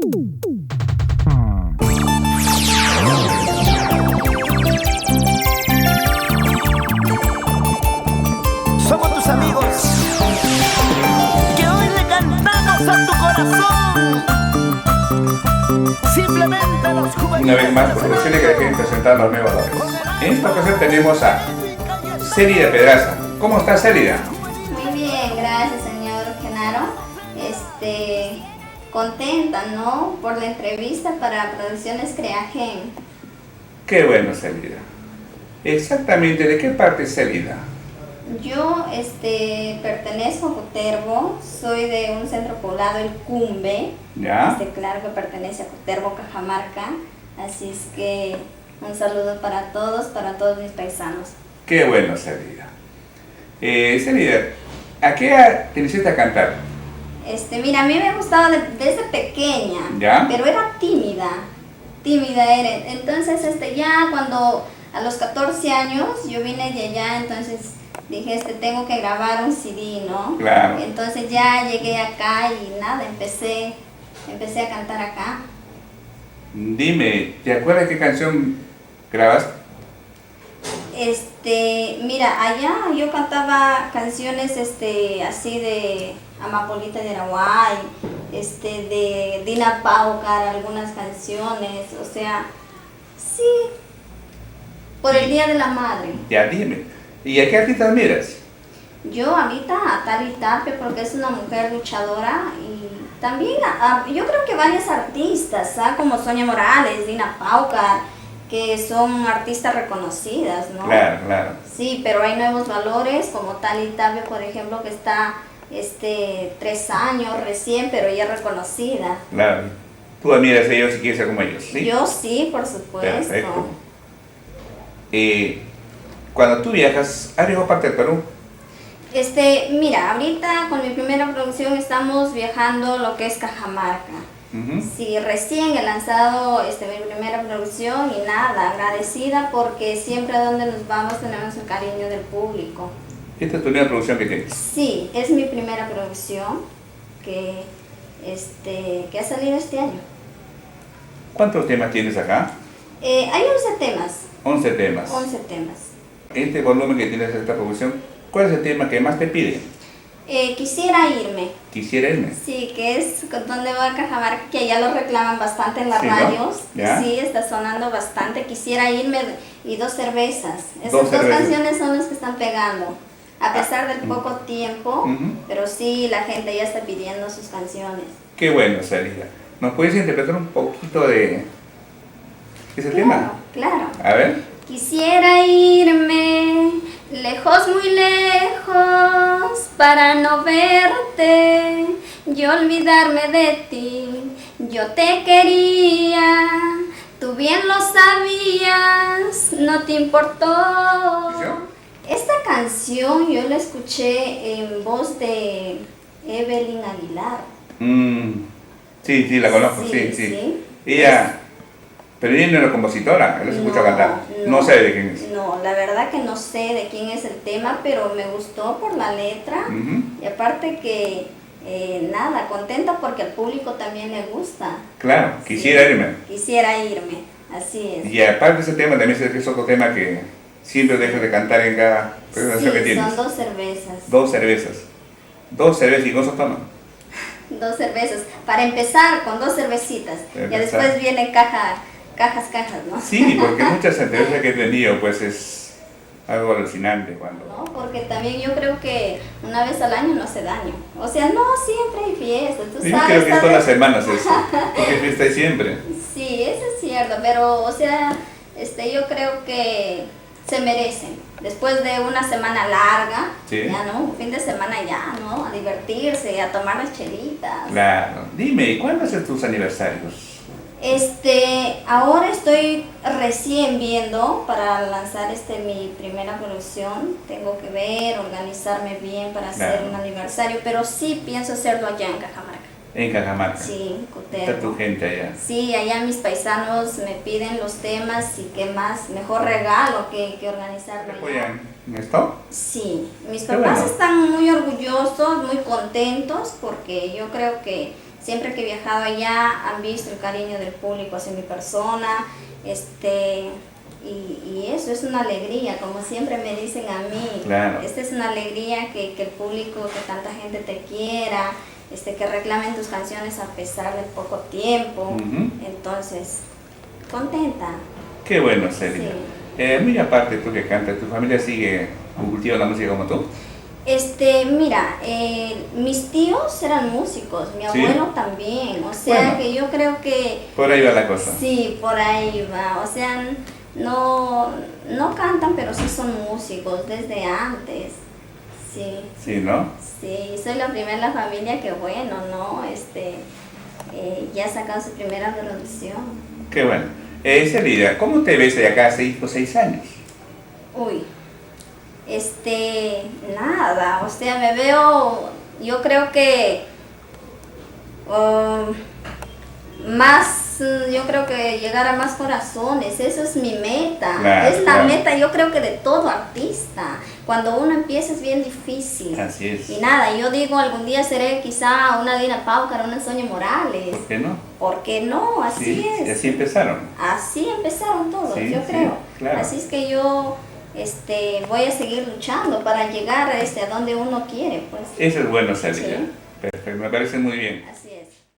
Somos tus amigos, que hoy le cantamos a tu corazón. Simplemente los juveniles. Una vez más, por decirle que dejen presentar los nuevos valores. En esta ocasión tenemos a Célida Pedraza. ¿Cómo está, Célida? Muy bien, gracias, señor Genaro. Contenta, ¿no? Por la entrevista para Producciones Creagen. Qué bueno, Célida. Exactamente, ¿de qué parte es Célida? Yo pertenezco a Cutervo, soy de un centro poblado, el Cumbe. ¿Ya? Claro que pertenece a Cutervo, Cajamarca. Así es que un saludo para todos mis paisanos. Qué bueno, Célida. Célida, ¿a qué edad te iniciaste a cantar? Mira, a mí me gustaba desde pequeña, ¿Ya? pero era tímida era. Entonces, ya cuando a los 14 años yo vine de allá, entonces dije, tengo que grabar un CD, ¿no? Claro. Entonces ya llegué acá y nada, empecé a cantar acá. Dime, ¿te acuerdas qué canción grabaste? Mira, allá yo cantaba canciones así de Amapolita de Araguay, de Dina Paucar, algunas canciones, o sea, sí, por el Día de la Madre. Ya, dime. ¿Y a qué artista admiras? Yo ahorita a Tali Tapia porque es una mujer luchadora y también yo creo que varias artistas, como Sonia Morales, Dina Paucar, que son artistas reconocidas, ¿no? Claro, claro. Sí, pero hay nuevos valores, como Tali Tapia, por ejemplo, que está 3 años recién, pero ya reconocida. Claro. Tú admiras a ellos y quieres ser como ellos, ¿sí? Yo sí, por supuesto. Perfecto. Cuando tú viajas, ¿has viajado parte del Perú? Mira, ahorita con mi primera producción estamos viajando lo que es Cajamarca. Sí, recién he lanzado mi primera producción y nada, agradecida porque siempre a donde nos vamos tenemos el cariño del público. ¿Esta es tu primera producción que tienes? Sí, es mi primera producción que ha salido este año. ¿Cuántos temas tienes acá? Hay 11 temas. 11 temas. 11 temas. Este volumen que tienes de esta producción, ¿cuál es el tema que más te pide? Quisiera irme. Quisiera irme. Sí, que es donde va a Cajamarca, que ya lo reclaman bastante en las Sí, ¿no? radios. ¿Ya? Sí, está sonando bastante. Quisiera irme y 2 cervezas. Esas Dos dos cervezas. canciones son las que están pegando. A pesar del poco tiempo, pero sí, la gente ya está pidiendo sus canciones. Qué bueno, Célida. ¿Nos puedes interpretar un poquito de ese tema? Claro. A ver. Quisiera irme lejos, muy lejos, para no verte y olvidarme de ti. Yo te quería, tú bien lo sabías, no te importó. ¿Sí? Esta canción yo la escuché en voz de Evelyn Aguilar. Sí, la conozco, sí. Ella, pero ella no era compositora, él la escucha cantar. No sé de quién es. No, la verdad que no sé de quién es el tema, pero me gustó por la letra. Y aparte que, nada, contenta porque al público también le gusta. Claro, quisiera irme. Quisiera irme, así es. Y aparte de ese tema, también es otro tema que siempre dejas de cantar en cada presentación que tienes. Son 2 cervezas. 2 cervezas. 2 cervezas y con eso toman. 2 cervezas. Para empezar con 2 cervecitas. Ya después vienen cajas, ¿no? Sí, porque muchas cervezas que he tenido, pues es algo alucinante cuando... No, porque también yo creo que una vez al año no hace daño. O sea, no siempre hay fiestas, tú Yo sabes. creo que es todas las semanas eso, porque fiesta hay siempre. Sí, eso es cierto, pero, o sea, yo creo que se merecen. Después de una semana larga, Sí. ya no, un fin de semana ya, ¿no? A divertirse, a tomar las chelitas. Claro. Dime, ¿y cuándo hacen tus aniversarios? Ahora estoy recién viendo para lanzar mi primera producción. Tengo que ver, organizarme bien para hacer un aniversario, pero sí pienso hacerlo allá en Cajamarca. En Cajamarca. Sí, Está tu Cutervo. gente allá. Sí, allá mis paisanos me piden los temas y qué más, mejor regalo que organizarlo ¿Te allá. apoyan en esto? Sí, mis Qué papás bueno. están muy orgullosos, muy contentos, porque yo creo que siempre que he viajado allá han visto el cariño del público hacia mi persona, y eso es una alegría, como siempre me dicen a mí, Claro. esta es una alegría que el público, que tanta gente te quiera, que reclamen tus canciones a pesar del poco tiempo. Entonces, contenta. Qué bueno, Celia. Sí. Muy aparte tú que cantas, ¿tu familia sigue cultivando la música como tú? Mira, mis tíos eran músicos, mi ¿Sí? abuelo también, o sea Bueno. que yo creo que Por ahí va la cosa. sí, por ahí va, o sea, no cantan, pero sí son músicos desde antes, sí. Sí, ¿no? Sí, soy la primera en la familia que bueno, ¿no? Ya sacan su primera producción. Qué bueno. Celia, ¿cómo te ves de acá a 6 años? Uy, nada, o sea, me veo, yo creo que yo creo que llegar a más corazones, eso es mi meta, Claro, es la claro. meta yo creo que de todo artista, cuando uno empieza es bien difícil. Así es. Y nada, yo digo algún día seré quizá una Dina Paucar, una Sonia Morales. ¿Por qué no? ¿Por qué no? Así Sí, y es. así empezaron. Así empezaron todos, Sí, yo sí, creo. claro. Así es que yo voy a seguir luchando para llegar a donde uno quiere, pues. Eso es bueno, Celia. Sí. Perfecto, me parece muy bien. Así es.